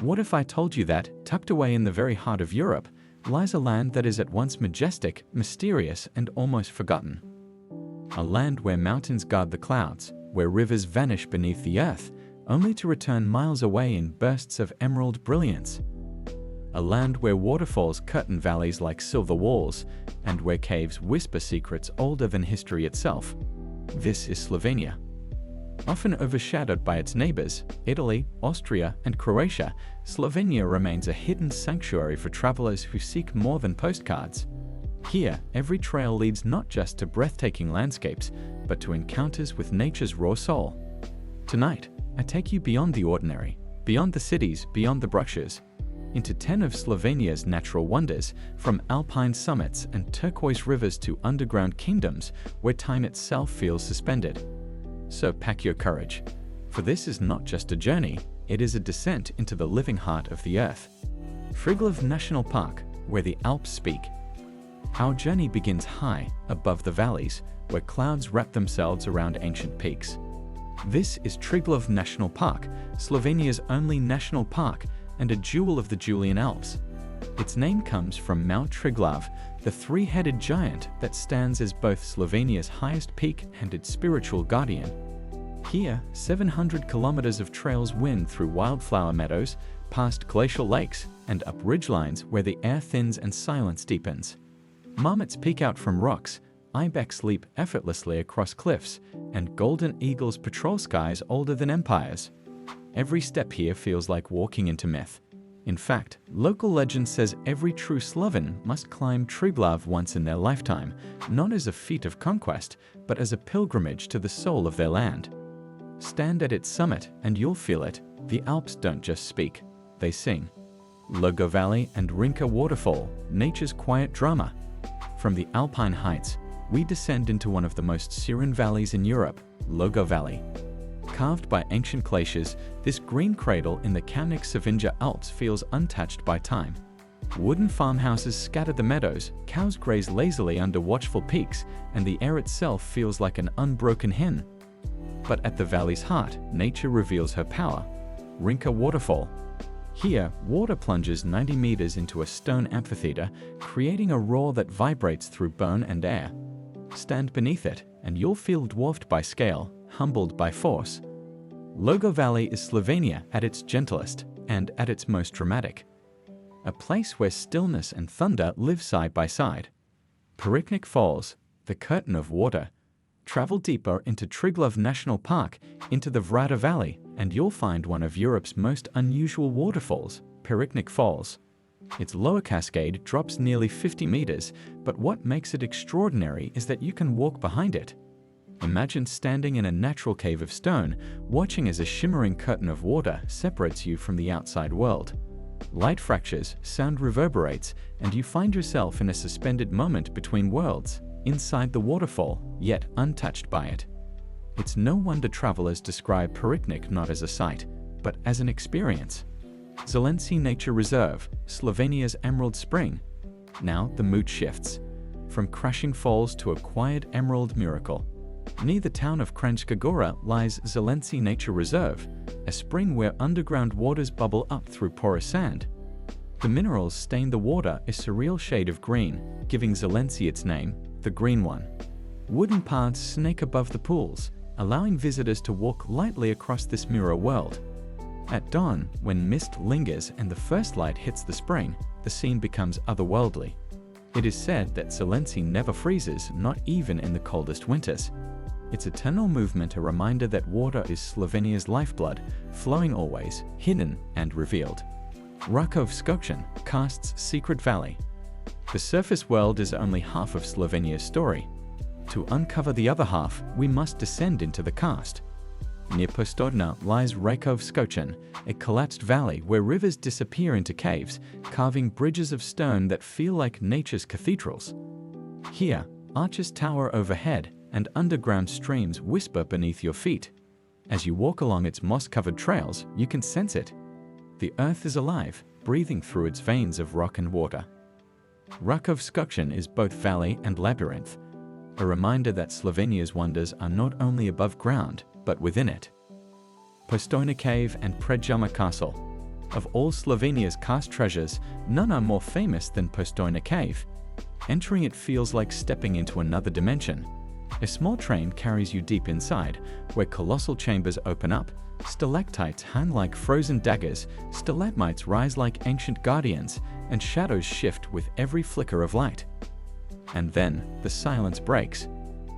What if I told you that, tucked away in the very heart of Europe, lies a land that is at once majestic, mysterious, and almost forgotten? A land where mountains guard the clouds, where rivers vanish beneath the earth, only to return miles away in bursts of emerald brilliance. A land where waterfalls curtain valleys like silver walls, and where caves whisper secrets older than history itself. This is Slovenia. Often overshadowed by its neighbors, Italy, Austria, and Croatia, Slovenia remains a hidden sanctuary for travelers who seek more than postcards. Here, every trail leads not just to breathtaking landscapes, but to encounters with nature's raw soul. Tonight, I take you beyond the ordinary, beyond the cities, beyond the brushes, into 10 of Slovenia's natural wonders, from alpine summits and turquoise rivers to underground kingdoms where time itself feels suspended. So pack your courage, for this is not just a journey, it is a descent into the living heart of the earth. Triglav National Park, where the Alps speak. Our journey begins high, above the valleys, where clouds wrap themselves around ancient peaks. This is Triglav National Park, Slovenia's only national park, and a jewel of the Julian Alps. Its name comes from Mount Triglav, the three-headed giant that stands as both Slovenia's highest peak and its spiritual guardian. Here, 700 kilometers of trails wind through wildflower meadows, past glacial lakes, and up ridgelines where the air thins and silence deepens. Marmots peek out from rocks, ibex leap effortlessly across cliffs, and golden eagles patrol skies older than empires. Every step here feels like walking into myth. In fact, local legend says every true Sloven must climb Triglav once in their lifetime, not as a feat of conquest, but as a pilgrimage to the soul of their land. Stand at its summit and you'll feel it. The Alps don't just speak, they sing. Logar Valley and Rinka Waterfall, nature's quiet drama. From the Alpine heights, we descend into one of the most serene valleys in Europe, Logar Valley. Carved by ancient glaciers, this green cradle in the Kamnik-Savinja Alps feels untouched by time. Wooden farmhouses scatter the meadows, cows graze lazily under watchful peaks, and the air itself feels like an unbroken hymn. But at the valley's heart, nature reveals her power. Rinka Waterfall. Here, water plunges 90 meters into a stone amphitheater, creating a roar that vibrates through bone and air. Stand beneath it, and you'll feel dwarfed by scale, humbled by force. Logar Valley is Slovenia at its gentlest and at its most dramatic. A place where stillness and thunder live side by side. Peričnik Falls, the curtain of water. Travel deeper into Triglav National Park, into the Vrata Valley, and you'll find one of Europe's most unusual waterfalls, Peričnik Falls. Its lower cascade drops nearly 50 meters, but what makes it extraordinary is that you can walk behind it. Imagine standing in a natural cave of stone, watching as a shimmering curtain of water separates you from the outside world. Light fractures, sound reverberates, and you find yourself in a suspended moment between worlds, inside the waterfall, yet untouched by it. It's no wonder travelers describe Peričnik not as a sight, but as an experience. Zelenci Nature Reserve, Slovenia's Emerald Spring. Now the mood shifts. From crashing falls to a quiet emerald miracle. Near the town of Kranjska Gora lies Zelenci Nature Reserve, a spring where underground waters bubble up through porous sand. The minerals stain the water a surreal shade of green, giving Zelenci its name, the Green One. Wooden paths snake above the pools, allowing visitors to walk lightly across this mirror world. At dawn, when mist lingers and the first light hits the spring, the scene becomes otherworldly. It is said that Zelenci never freezes, not even in the coldest winters. Its eternal movement a reminder that water is Slovenia's lifeblood, flowing always, hidden and revealed. Rakov Škocjan, Karst's secret valley. The surface world is only half of Slovenia's story. To uncover the other half, we must descend into the karst. Near Postojna lies Rakov Škocjan, a collapsed valley where rivers disappear into caves, carving bridges of stone that feel like nature's cathedrals. Here, arches tower overhead, and underground streams whisper beneath your feet. As you walk along its moss-covered trails, you can sense it. The earth is alive, breathing through its veins of rock and water. Rakov Škocjan is both valley and labyrinth, a reminder that Slovenia's wonders are not only above ground, but within it. Postojna Cave Predjama Castle. Of all Slovenia's karst treasures, none are more famous than Postojna Cave. Entering it feels like stepping into another dimension. A small train carries you deep inside, where colossal chambers open up, stalactites hang like frozen daggers, stalagmites rise like ancient guardians, and shadows shift with every flicker of light. And then the silence breaks.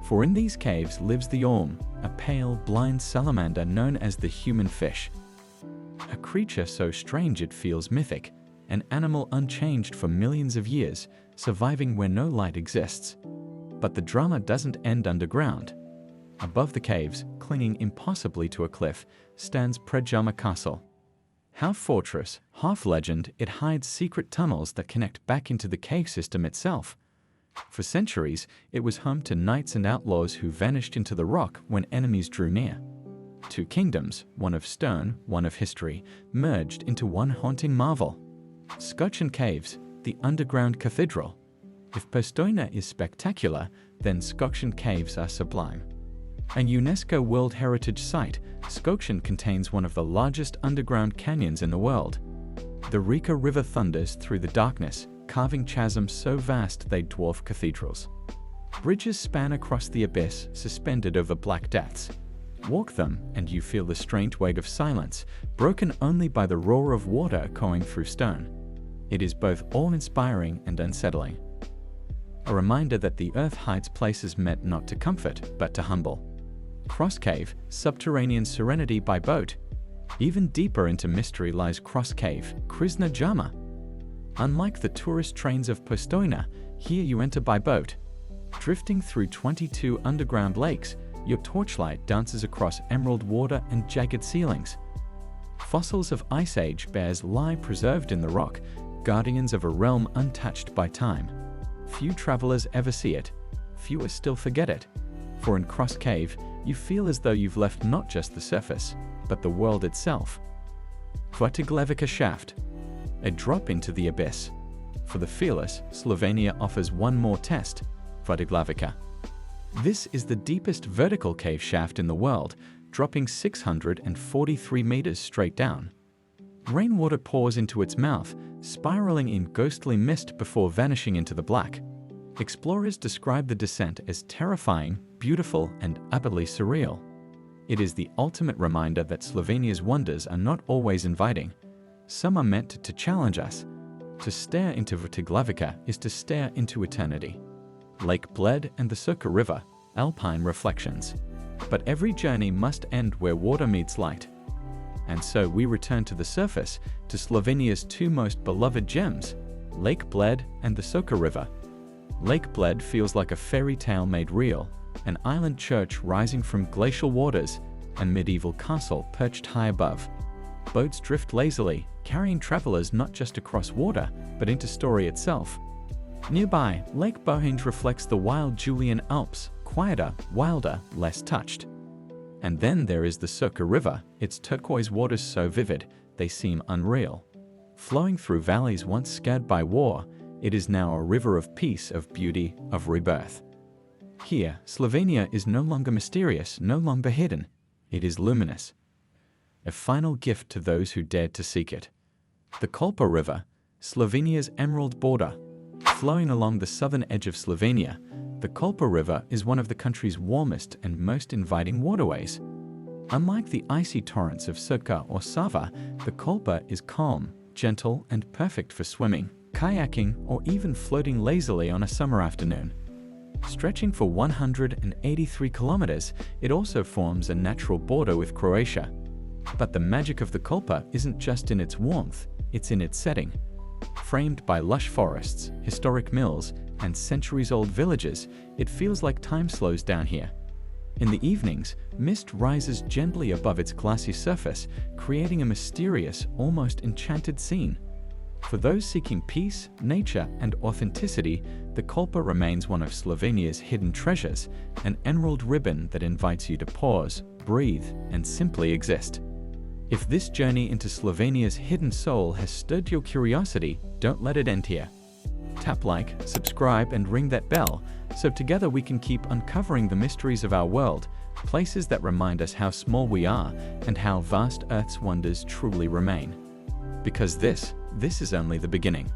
For in these caves lives the Orm, a pale, blind salamander known as the human fish. A creature so strange it feels mythic, an animal unchanged for millions of years, surviving where no light exists. But the drama doesn't end underground. Above the caves, clinging impossibly to a cliff, stands Predjama Castle. Half fortress, half legend, it hides secret tunnels that connect back into the cave system itself. For centuries, it was home to knights and outlaws who vanished into the rock when enemies drew near. Two kingdoms, one of stone, one of history, merged into one haunting marvel. Škocjan Caves, the underground cathedral. If Postojna is spectacular, then Škocjan Caves are sublime. A UNESCO World Heritage Site, Škocjan contains one of the largest underground canyons in the world. The Rinka River thunders through the darkness, carving chasms so vast they dwarf cathedrals. Bridges span across the abyss, suspended over black depths. Walk them, and you feel the strange wave of silence, broken only by the roar of water echoing through stone. It is both awe-inspiring and unsettling. A reminder that the earth hides places meant not to comfort, but to humble. Cross Cave, subterranean serenity by boat. Even deeper into mystery lies Cross Cave, Krisna Jama. Unlike the tourist trains of Postojna, here you enter by boat. Drifting through 22 underground lakes, your torchlight dances across emerald water and jagged ceilings. Fossils of Ice Age bears lie preserved in the rock, guardians of a realm untouched by time. Few travelers ever see it. Fewer still forget it. For in Cross Cave, you feel as though you've left not just the surface, but the world itself. Waterfall shaft. A drop into the abyss. For the fearless, Slovenia offers one more test, Waterfall. This is the deepest vertical cave shaft in the world, dropping 643 meters straight down. Rainwater pours into its mouth, spiraling in ghostly mist before vanishing into the black. Explorers describe the descent as terrifying, beautiful, and utterly surreal. It is the ultimate reminder that Slovenia's wonders are not always inviting. Some are meant to challenge us. To stare into Waterfall is to stare into eternity. Lake Bled and the Soka River, alpine reflections. But every journey must end where water meets light. And so we return to the surface, to Slovenia's two most beloved gems, Lake Bled and the Soka River. Lake Bled feels like a fairy tale made real, an island church rising from glacial waters, a medieval castle perched high above. Boats drift lazily, carrying travelers not just across water, but into story itself. Nearby, Lake Bohinj reflects the wild Julian Alps, quieter, wilder, less touched. And then there is the Soka River, its turquoise waters so vivid, they seem unreal. Flowing through valleys once scarred by war, it is now a river of peace, of beauty, of rebirth. Here, Slovenia is no longer mysterious, no longer hidden. It is luminous. A final gift to those who dared to seek it. The Kolpa River, Slovenia's emerald border. Flowing along the southern edge of Slovenia, the Kolpa River is one of the country's warmest and most inviting waterways. Unlike the icy torrents of Soka or Sava, the Kolpa is calm, gentle, and perfect for swimming, kayaking, or even floating lazily on a summer afternoon. Stretching for 183 kilometers, it also forms a natural border with Croatia. But the magic of the Kolpa isn't just in its warmth, it's in its setting. Framed by lush forests, historic mills, and centuries-old villages, it feels like time slows down here. In the evenings, mist rises gently above its glassy surface, creating a mysterious, almost enchanted scene. For those seeking peace, nature, and authenticity, the Kolpa remains one of Slovenia's hidden treasures, an emerald ribbon that invites you to pause, breathe, and simply exist. If this journey into Slovenia's hidden soul has stirred your curiosity, don't let it end here. Tap like, subscribe, and ring that bell, so together we can keep uncovering the mysteries of our world, places that remind us how small we are and how vast Earth's wonders truly remain. because this is only the beginning.